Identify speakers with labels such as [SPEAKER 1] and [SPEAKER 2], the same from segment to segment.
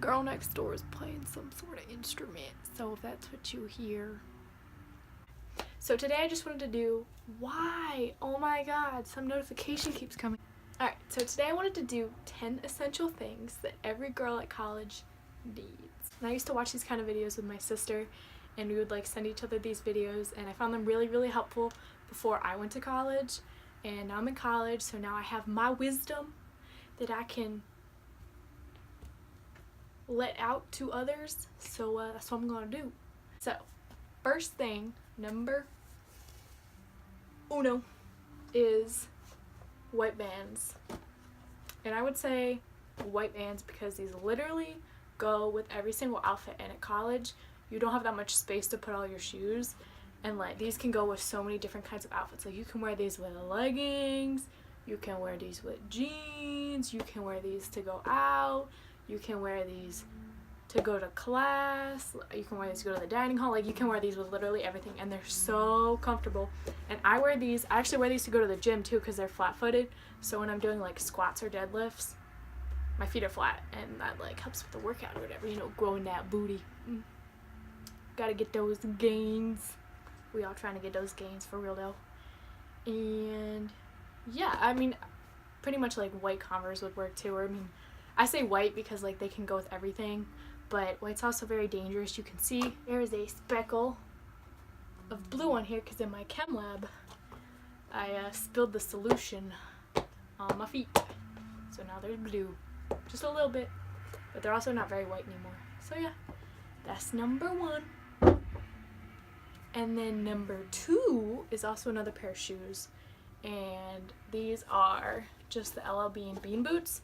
[SPEAKER 1] girl next door is playing some sort of instrument, so if that's what you hear. So today I just wanted to do, why? Oh my god, some notification keeps coming. Alright, so today I wanted to do 10 essential things that every girl at college needs. And I used to watch these kind of videos with my sister, and we would like send each other these videos, and I found them really, really helpful before I went to college. And now I'm in college, so now I have my wisdom that I can let out to others, so that's what I'm gonna do. So, first thing, number uno, is white bands. And I would say white bands because these literally go with every single outfit, and at college you don't have that much space to put all your shoes, and like these can go with so many different kinds of outfits. Like you can wear these with leggings, you can wear these with jeans, you can wear these to go out, you can wear these to go to class, you can wear these to go to the dining hall. Like you can wear these with literally everything, and they're so comfortable. And I actually wear these to go to the gym too because they're flat-footed, so when I'm doing like squats or deadlifts, my feet are flat, and that like helps with the workout or whatever, you know, growing that booty. Gotta get those gains. We all trying to get those gains for real though. And yeah, I mean, pretty much like white Converse would work too. Or I mean, I say white because like they can go with everything, but white's also very dangerous. You can see there is a speckle of blue on here because in my chem lab I spilled the solution on my feet, so now there's blue, just a little bit, but they're also not very white anymore. So yeah, that's number one. And then number two is also another pair of shoes, and these are just the LL Bean bean boots.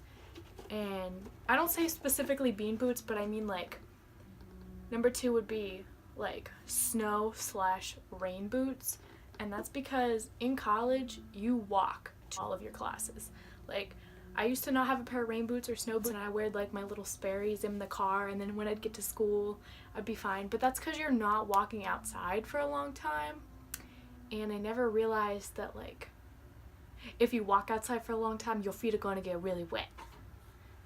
[SPEAKER 1] And I don't say specifically bean boots, but I mean like number two would be like snow/rain boots. And that's because in college you walk to all of your classes. Like I used to not have a pair of rain boots or snow boots, and I wear like my little Sperry's in the car, and then when I'd get to school I'd be fine. But that's because you're not walking outside for a long time. And I never realized that like if you walk outside for a long time, your feet are going to get really wet.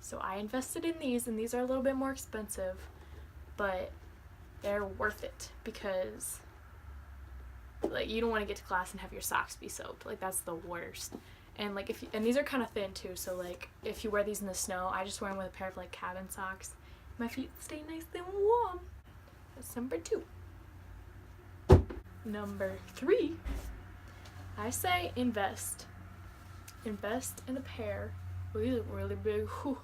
[SPEAKER 1] So I invested in these, and these are a little bit more expensive, but they're worth it because like you don't want to get to class and have your socks be soaked. Like that's the worst. And like and these are kind of thin too, so like if you wear these in the snow, I just wear them with a pair of like cabin socks. My feet stay nice and warm. That's number two. Number three, I say invest in a pair. Oh, these look really big. Whew.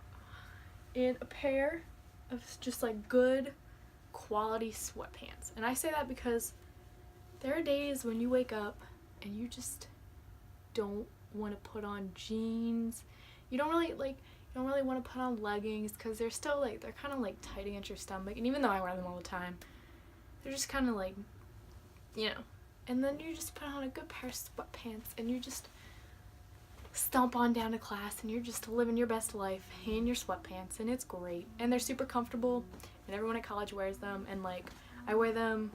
[SPEAKER 1] In a pair of just like good quality sweatpants. And I say that because there are days when you wake up and you just don't want to put on jeans. You don't really want to put on leggings because they're still like, they're kind of like tight against your stomach. And even though I wear them all the time, they're just kind of like, you know. And then you just put on a good pair of sweatpants and you just stomp on down to class, and you're just living your best life in your sweatpants, and it's great. And they're super comfortable, and everyone at college wears them. And like I wear them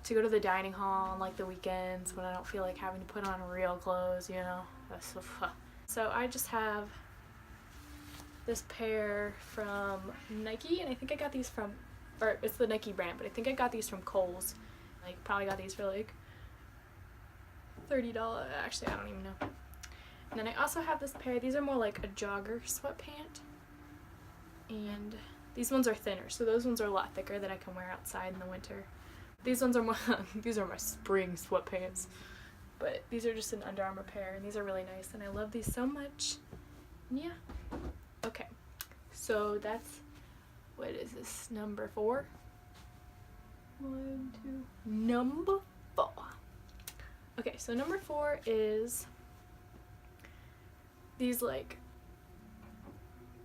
[SPEAKER 1] to go to the dining hall on like the weekends when I don't feel like having to put on real clothes, you know. That's so I just have this pair from Nike, and I think I got these from, or it's the Nike brand, but I think I got these from Kohl's. Like probably got these for like $30. Actually, I don't even know. And then I also have this pair. These are more like a jogger sweatpant, and these ones are thinner, so those ones are a lot thicker that I can wear outside in the winter. These ones are more these are my spring sweatpants, but these are just an Under Armour pair, and these are really nice, and I love these so much. Yeah. Okay, so that's, what is this, number four? One, two, number four. Okay, so number four is these like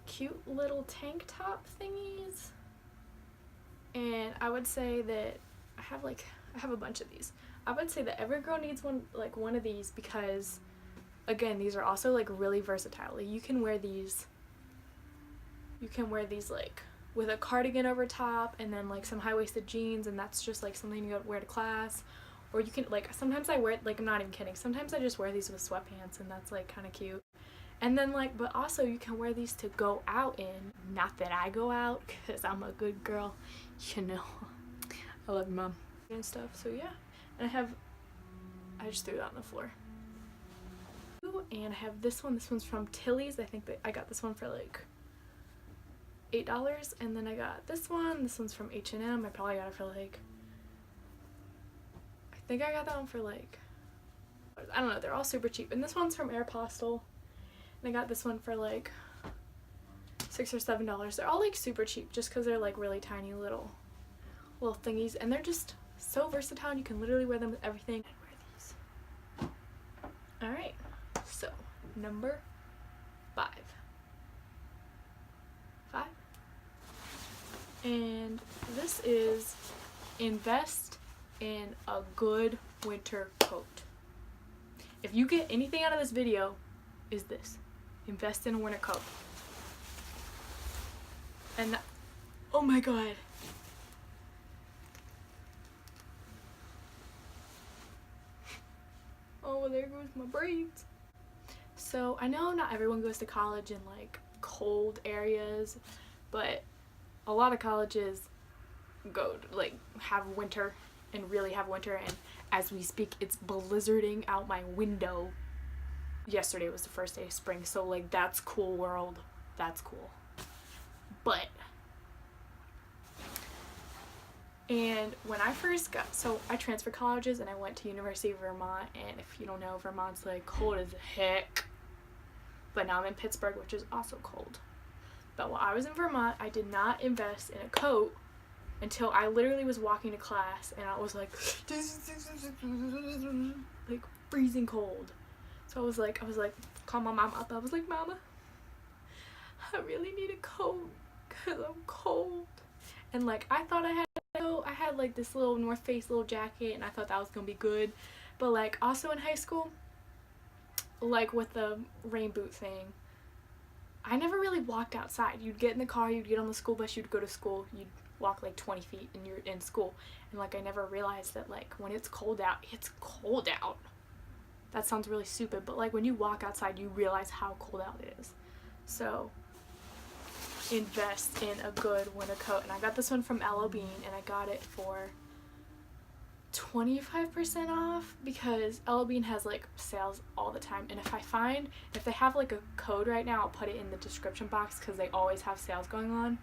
[SPEAKER 1] cute little tank top thingies. And I would say that I have a bunch of these. I would say that every girl needs one of these because again, these are also like really versatile. Like you can wear these like with a cardigan over top, and then like some high-waisted jeans, and that's just like something you wear to class. Or you can like, sometimes I wear it, like I'm not even kidding, sometimes I just wear these with sweatpants, and that's like kind of cute. And then like, but also you can wear these to go out in. Not that I go out, because I'm a good girl, you know. I love Mom and stuff, so yeah. And I just threw that on the floor. And I have this one. This one's from Tilly's. I think that I got this one for like $8. And then I got this one. This one's from H&M. I probably got it for like, I think I got that one for like, I don't know. They're all super cheap. And this one's from Aeropostale. And I got this one for like $6 or $7. They're all like super cheap just because they're like really tiny little thingies. And they're just so versatile. And you can literally wear them with everything. And wear these. Alright. So, number 5. And this is invest in a good winter coat. If you get anything out of this video, is this. Invest in a winter coat. And oh my god. Oh, there goes my braids. So I know not everyone goes to college in like cold areas, but a lot of colleges go to, like, have winter and really have winter, and as we speak it's blizzarding out my window. Yesterday was the first day of spring, so like that's cool world. That's cool. But and when I first got, so I transferred colleges and I went to University of Vermont, and if you don't know, Vermont's like cold as heck. But now I'm in Pittsburgh, which is also cold. But while I was in Vermont, I did not invest in a coat until I literally was walking to class and I was like freezing cold. So I was like, call my mom up. I was like, Mama, I really need a coat because I'm cold. And like, I thought I had like this little North Face little jacket, and I thought that was gonna be good. But like, also in high school, like with the rain boot thing, I never really walked outside. You'd get in the car, you'd get on the school bus, you'd go to school, you'd walk like 20 feet and you're in school. And like, I never realized that like when it's cold out, it's cold out. That sounds really stupid, but like when you walk outside, you realize how cold out it is. So invest in a good winter coat. And I got this one from LOBE, and I got it for 25% off because LOBE has like sales all the time. And if they have like a code right now, I'll put it in the description box because they always have sales going on.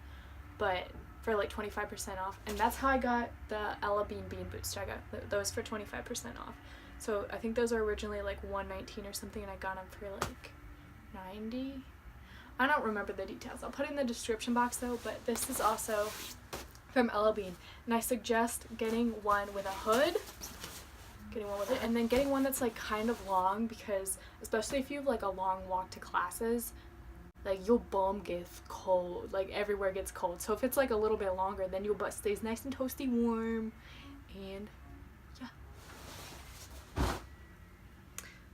[SPEAKER 1] But for like 25% off, and that's how I got the LOBE bean boots. I got those for 25% off. So I think those are originally like $119 or something, and I got them for like $90. I don't remember the details. I'll put it in the description box though. But this is also from LOBE, and I suggest getting one with a hood, and then getting one that's like kind of long, because especially if you have like a long walk to classes, like your bum gets cold, like everywhere gets cold. So if it's like a little bit longer, then your butt stays nice and toasty warm. And yeah,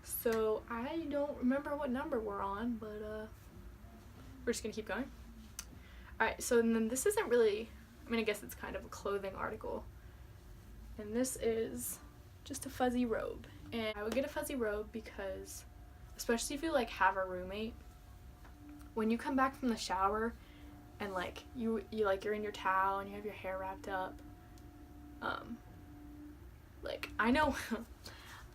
[SPEAKER 1] so I don't remember what number we're on, but we're just gonna keep going. Alright, so then this isn't really, I mean, I guess it's kind of a clothing article. And this is just a fuzzy robe. And I would get a fuzzy robe because, especially if you like have a roommate, when you come back from the shower and like you're in your towel and you have your hair wrapped up, like I know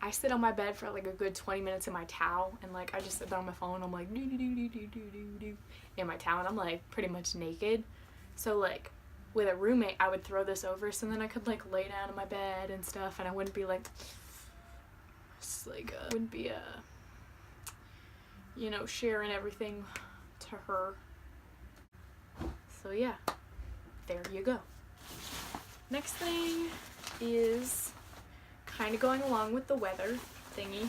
[SPEAKER 1] I sit on my bed for like a good 20 minutes in my towel, and like I just sit there on my phone. I'm like do in my towel, and I'm like pretty much naked. So like with a roommate, I would throw this over, so then I could like lay down in my bed and stuff, and I wouldn't be like, just like wouldn't be you know, sharing everything to her. So yeah, there you go. Next thing is kind of going along with the weather thingy.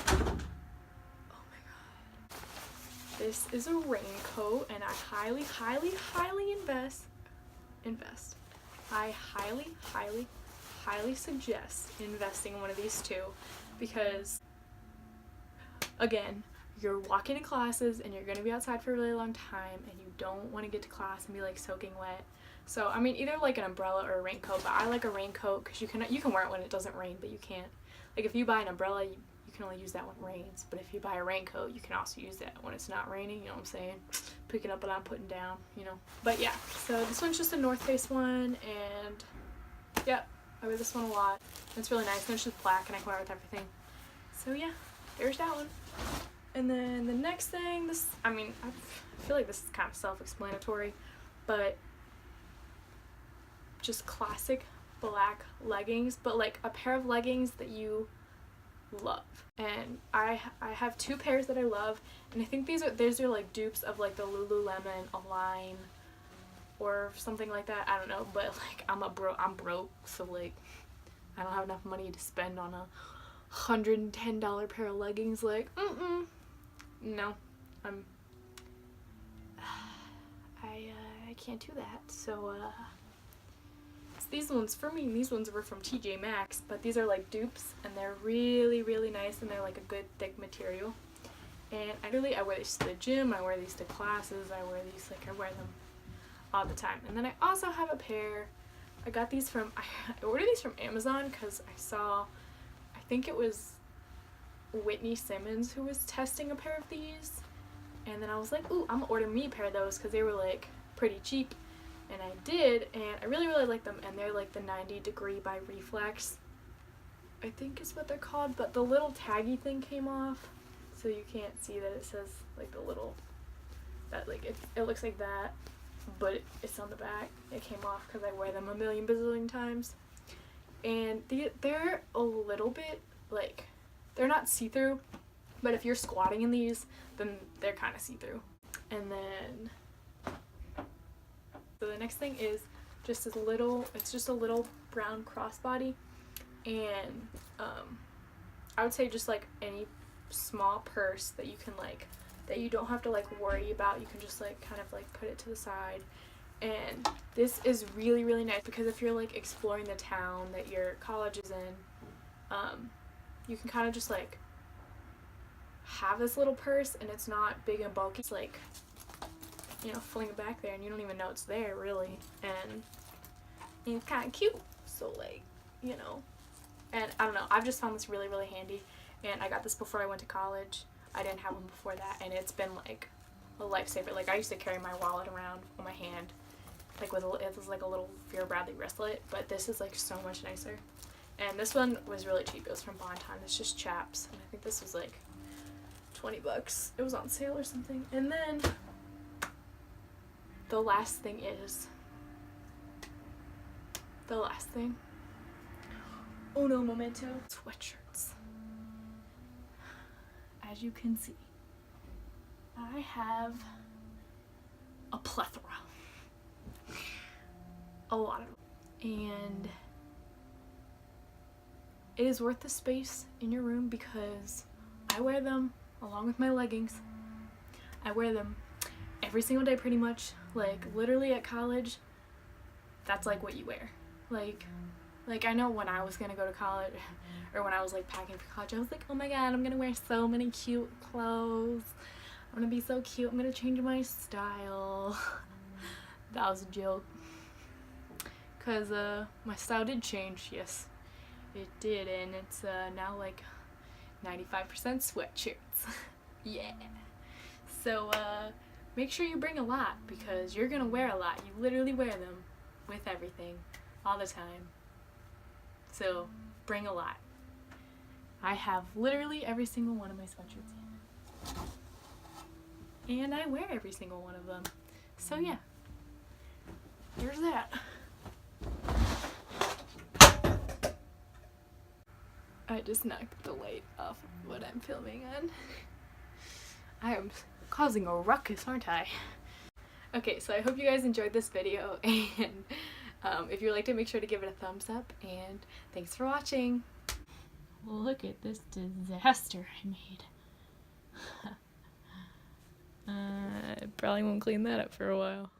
[SPEAKER 1] Oh my god. This is a raincoat, and I highly I highly suggest investing in one of these two, because again, you're walking to classes and you're going to be outside for a really long time, and you don't want to get to class and be like soaking wet. So I mean, either like an umbrella or a raincoat, but I like a raincoat because you can wear it when it doesn't rain, but you can't, like if you buy an umbrella, you can only use that when it rains. But if you buy a raincoat, you can also use that when it's not raining, you know what I'm saying? Picking up what I'm putting down, you know. But yeah, so this one's just a North Face one, and yeah, I wear this one a lot. It's really nice, and it's just black, and I can wear it with everything. So yeah, there's that one. And then the next thing, this, I mean, I feel like this is kind of self-explanatory, but just classic black leggings, but like a pair of leggings that you love. And I have two pairs that I love, and I think these are like dupes of like the Lululemon Align or something like that. I don't know, but like I'm broke, so like I don't have enough money to spend on a $110 pair of leggings. Like no, I can't do that. So these ones, for me, these ones were from TJ Maxx, but these are like dupes, and they're really, really nice, and they're like a good thick material. And I wear these to the gym, I wear these to classes, I wear them all the time. And then I also have a pair, I ordered these from Amazon because I saw, I think it was Whitney Simmons who was testing a pair of these, and then I was like, ooh, I'm gonna order me a pair of those because they were like pretty cheap. And I did, and I really, really like them, and they're like the 90 Degree by Reflex, I think is what they're called, but the little taggy thing came off, so you can't see that it says like the little, that like it looks like that, but it's on the back. It came off because I wear them a million bazillion times. And they're a little bit like, they're not see-through, but if you're squatting in these, then they're kind of see-through. And then so the next thing is just this little, it's just a little brown crossbody, and I would say just like any small purse that you can like, that you don't have to like worry about, you can just like kind of like put it to the side. And this is really, really nice because if you're like exploring the town that your college is in, you can kind of just like have this little purse, and it's not big and bulky. It's like, you know, fling it back there and you don't even know it's there really, and it's kind of cute. So like, you know, and I don't know, I've just found this really, really handy, and I got this before I went to college. I didn't have one before that, and it's been like a lifesaver. Like I used to carry my wallet around on my hand, like it was like a little Vera Bradley wristlet, but this is like so much nicer. And this one was really cheap. It was from Bon Ton. It's just chaps, and I think this was like $20. It was on sale or something. And then the last thing, uno momento, sweatshirts. As you can see, I have a plethora, a lot of them, and it is worth the space in your room because I wear them along with my leggings. I wear them every single day pretty much. Like literally at college, that's like what you wear. Like I know when I was gonna go to college, or when I was like packing for college, I was like, oh my god, I'm gonna wear so many cute clothes, I'm gonna be so cute, I'm gonna change my style. That was a joke, because my style did change. Yes, it did, and it's now like 95% sweatshirts. Yeah. So make sure you bring a lot, because you're gonna wear a lot. You literally wear them with everything all the time. So bring a lot. I have literally every single one of my sweatshirts, and I wear every single one of them. So yeah, there's that. I just knocked the light off of what I'm filming on. I am causing a ruckus, aren't I? Okay, so I hope you guys enjoyed this video, and if you liked it, make sure to give it a thumbs up, and thanks for watching. Look at this disaster I made. I probably won't clean that up for a while.